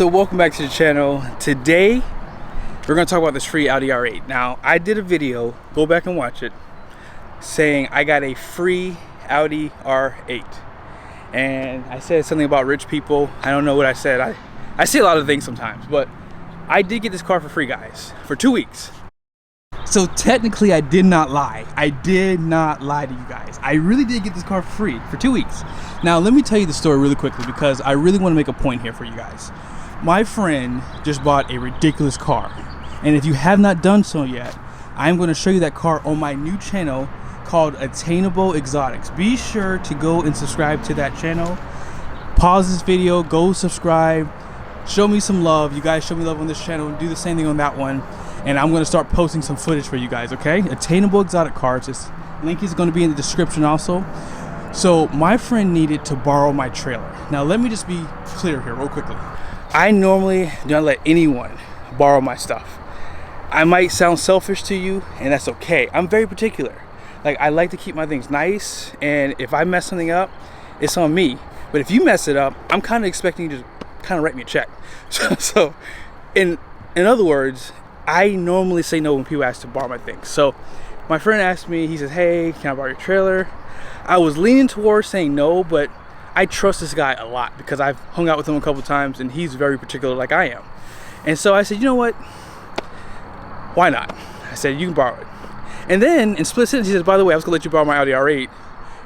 So welcome back to the channel. Today we're going to talk about this free Audi R8. Now I did a video, go back and watch it, saying I got a free Audi R8, and I said something about rich people. I don't know what I said. I say a lot of things sometimes, but I did get this car for free, guys, for 2 weeks. So technically I did not lie. I did not lie to you guys. I really did get this car for free for 2 weeks. Now let me tell you the story really quickly, because I really want to make a point here for you guys. My friend just bought a ridiculous car, and if you have not done so yet, I'm going to show you that car on my new channel called Attainable Exotics. Be sure to go and subscribe to that channel. Pause this video, go subscribe, show me some love. You guys show me love on this channel and do the same thing on that one, and I'm going to start posting some footage for you guys, okay? Attainable Exotic Cars. This link is going to be in the description also. So my friend needed to borrow my trailer. Now let me just be clear here real quickly. I normally do not let anyone borrow my stuff. I might sound selfish to you, and that's okay. I'm very particular. Like, I like to keep my things nice, and if I mess something up, it's on me. But if you mess it up, I'm kind of expecting you to kind of write me a check. So in other words, I normally say no when people ask to borrow my things. So my friend asked me, he says, hey, can I borrow your trailer? I was leaning towards saying no, but I trust this guy a lot because I've hung out with him a couple times, and he's very particular like I am. And so I said, you know what? Why not? I said, you can borrow it. And then in split sentence, he says, by the way, I was gonna let you borrow my Audi R8,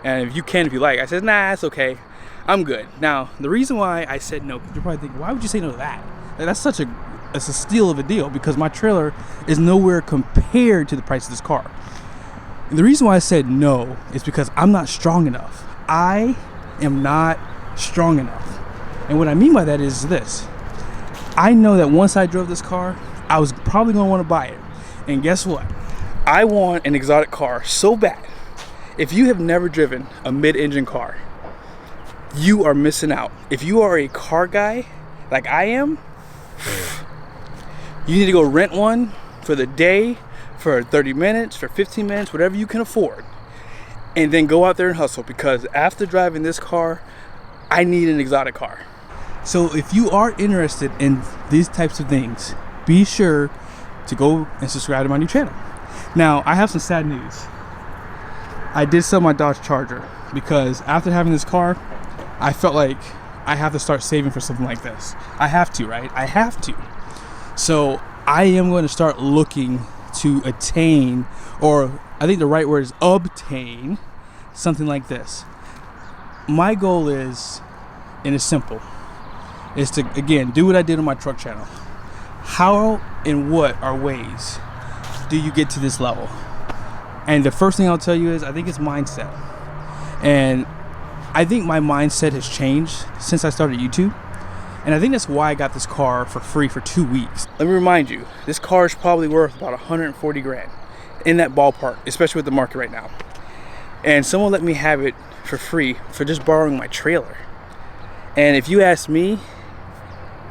and if you can, if you like. I said, nah, it's okay. I'm good. Now, the reason why I said no, you're probably thinking, why would you say no to that? Like, that's such it's a steal of a deal, because my trailer is nowhere compared to the price of this car. And the reason why I said no is because I'm not strong enough. I am not strong enough. And what I mean by that is this. I know that once I drove this car, I was probably going to want to buy it. And guess what? I want an exotic car so bad. If you have never driven a mid-engine car, you are missing out. If you are a car guy like I am, you need to go rent one for the day, for 30 minutes, for 15 minutes, whatever you can afford. And then go out there and hustle, because after driving this car, I need an exotic car. So if you are interested in these types of things, be sure to go and subscribe to my new channel. Now, I have some sad news. I did sell my Dodge Charger because after having this car, I felt like I have to start saving for something like this. I have to, right? I have to. So I am going to start looking to attain, or I think the right word is obtain, something like this. My goal is, and it's simple, is to, again, do what I did on my truck channel. How and what are ways do you get to this level? And the first thing I'll tell you is, I think it's mindset. And I think my mindset has changed since I started YouTube. And I think that's why I got this car for free for 2 weeks. Let me remind you, this car is probably worth about 140 grand, in that ballpark, especially with the market right now. And someone let me have it for free for just borrowing my trailer. And if you ask me,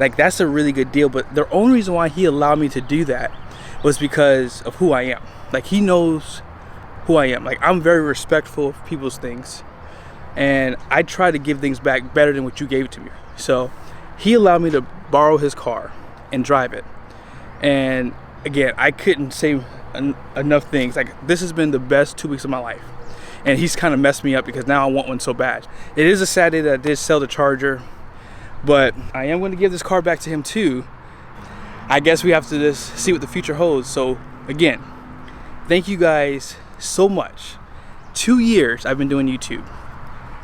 like, that's a really good deal. But the only reason why he allowed me to do that was because of who I am. Like, he knows who I am. Like, I'm very respectful of people's things, and I try to give things back better than what you gave to me. So he allowed me to borrow his car and drive it. And again, I couldn't say enough things. Like, this has been the best 2 weeks of my life. And he's kind of messed me up, because now I want one so bad. It is a sad day that I did sell the Charger, but I am going to give this car back to him too. I guess we have to just see what the future holds. So again, thank you guys so much. 2 years I've been doing YouTube,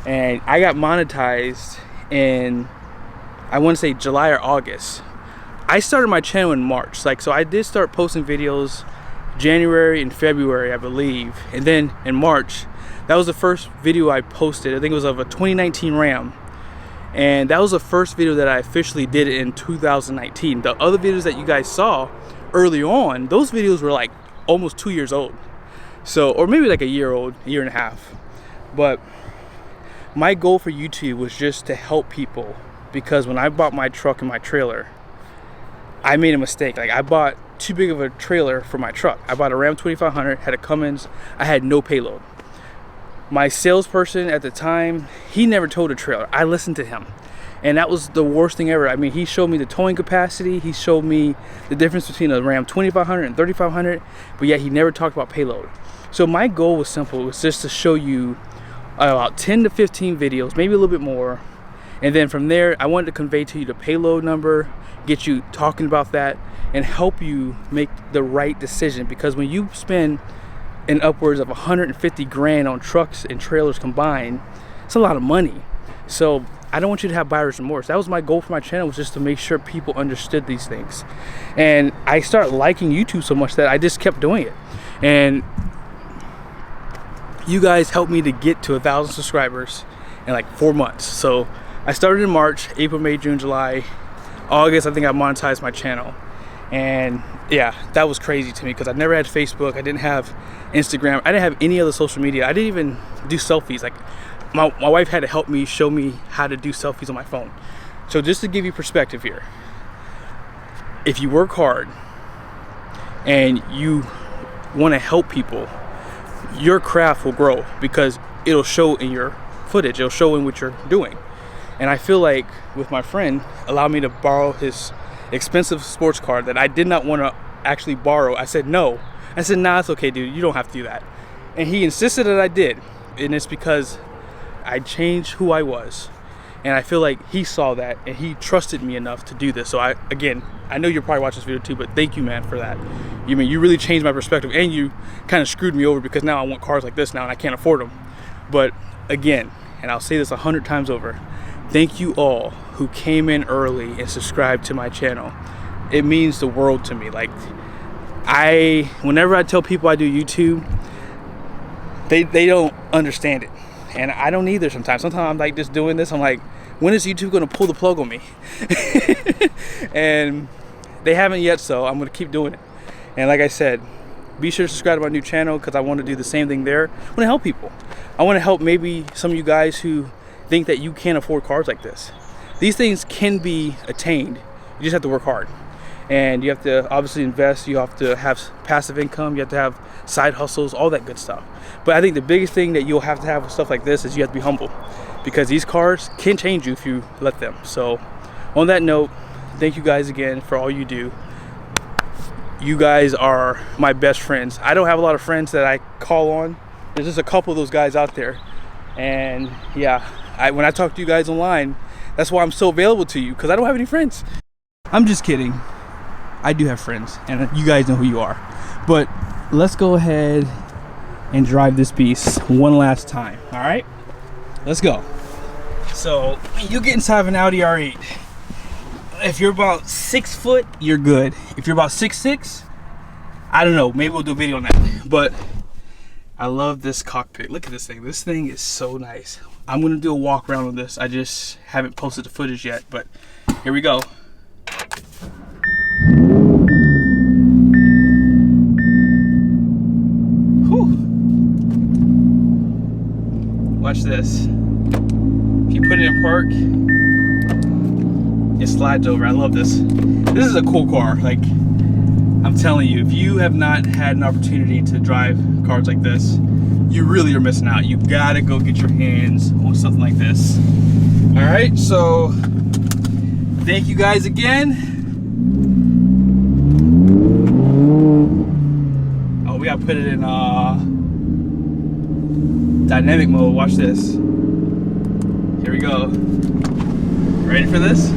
and I got monetized in, I want to say July or August. I started my channel in March. So I did start posting videos January and February, I believe. And then in March, that was the first video I posted. I think it was of a 2019 Ram. And that was the first video that I officially did in 2019. The other videos that you guys saw early on, those videos were like almost 2 years old. So, or maybe like a year old, a year and a half. But my goal for YouTube was just to help people, because when I bought my truck and my trailer, I made a mistake. Like, I bought too big of a trailer for my truck. I bought a Ram 2500, had a Cummins, I had no payload. My salesperson at the time, he never towed a trailer. I listened to him. And that was the worst thing ever. I mean, he showed me the towing capacity. He showed me the difference between a Ram 2500 and 3500, but yet he never talked about payload. So my goal was simple. It was just to show you about 10 to 15 videos, maybe a little bit more. And then from there, I wanted to convey to you the payload number, get you talking about that, and help you make the right decision. Because when you spend an upwards of 150 grand on trucks and trailers combined, it's a lot of money. So I don't want you to have buyer's remorse. That was my goal for my channel, was just to make sure people understood these things. And I started liking YouTube so much that I just kept doing it. And you guys helped me to get to 1,000 subscribers in like 4 months. So I started in March, April, May, June, July, August, I think I monetized my channel. And yeah, that was crazy to me because I never had Facebook. I didn't have Instagram. I didn't have any other social media. I didn't even do selfies. Like my wife had to help me, show me how to do selfies on my phone. So just to give you perspective here, if you work hard and you want to help people, your craft will grow because it'll show in your footage. It'll show in what you're doing. And I feel like with my friend, allowed me to borrow his expensive sports car that I did not want to actually borrow. I said no. I said, nah, it's okay, dude. You don't have to do that. And he insisted that I did. And it's because I changed who I was. And I feel like he saw that and he trusted me enough to do this. So again, I know you're probably watching this video too, but thank you, man, for that. You really changed my perspective, and you kind of screwed me over because now I want cars like this now and I can't afford them. But again, and I'll say this 100 times over, thank you all who came in early and subscribed to my channel. It means the world to me. Like, whenever I tell people I do YouTube, they don't understand it. And I don't either sometimes. Sometimes I'm like just doing this, I'm like, when is YouTube gonna pull the plug on me? And they haven't yet, so I'm gonna keep doing it. And like I said, be sure to subscribe to my new channel because I want to do the same thing there. I want to help people. I want to help maybe some of you guys who think that you can't afford cars like this. These things can be attained. You just have to work hard. And you have to obviously invest. You have to have passive income. You have to have side hustles, all that good stuff. But I think the biggest thing that you'll have to have with stuff like this is you have to be humble, because these cars can change you if you let them. So on that note, thank you guys again for all you do. You guys are my best friends. I don't have a lot of friends that I call on. There's just a couple of those guys out there. And yeah, when I talk to you guys online, that's why I'm so available to you, because I don't have any friends. I'm just kidding. I do have friends, and you guys know who you are. But let's go ahead and drive this beast one last time. All right, let's go. So you get inside of an Audi R8. If you're about 6 foot, you're good. If you're about 6'6", I don't know, maybe we'll do a video on that. But I love this cockpit. Look at this thing. This thing is so nice. I'm gonna do a walk around on this. I just haven't posted the footage yet, but here we go. Whew. Watch this. If you put it in park, it slides over. I love this. This is a cool car. Like, I'm telling you, if you have not had an opportunity to drive cars like this, you really are missing out. You gotta go get your hands on something like this. All right, so thank you guys again. Oh, we gotta put it in dynamic mode. Watch this. Here we go. Ready for this?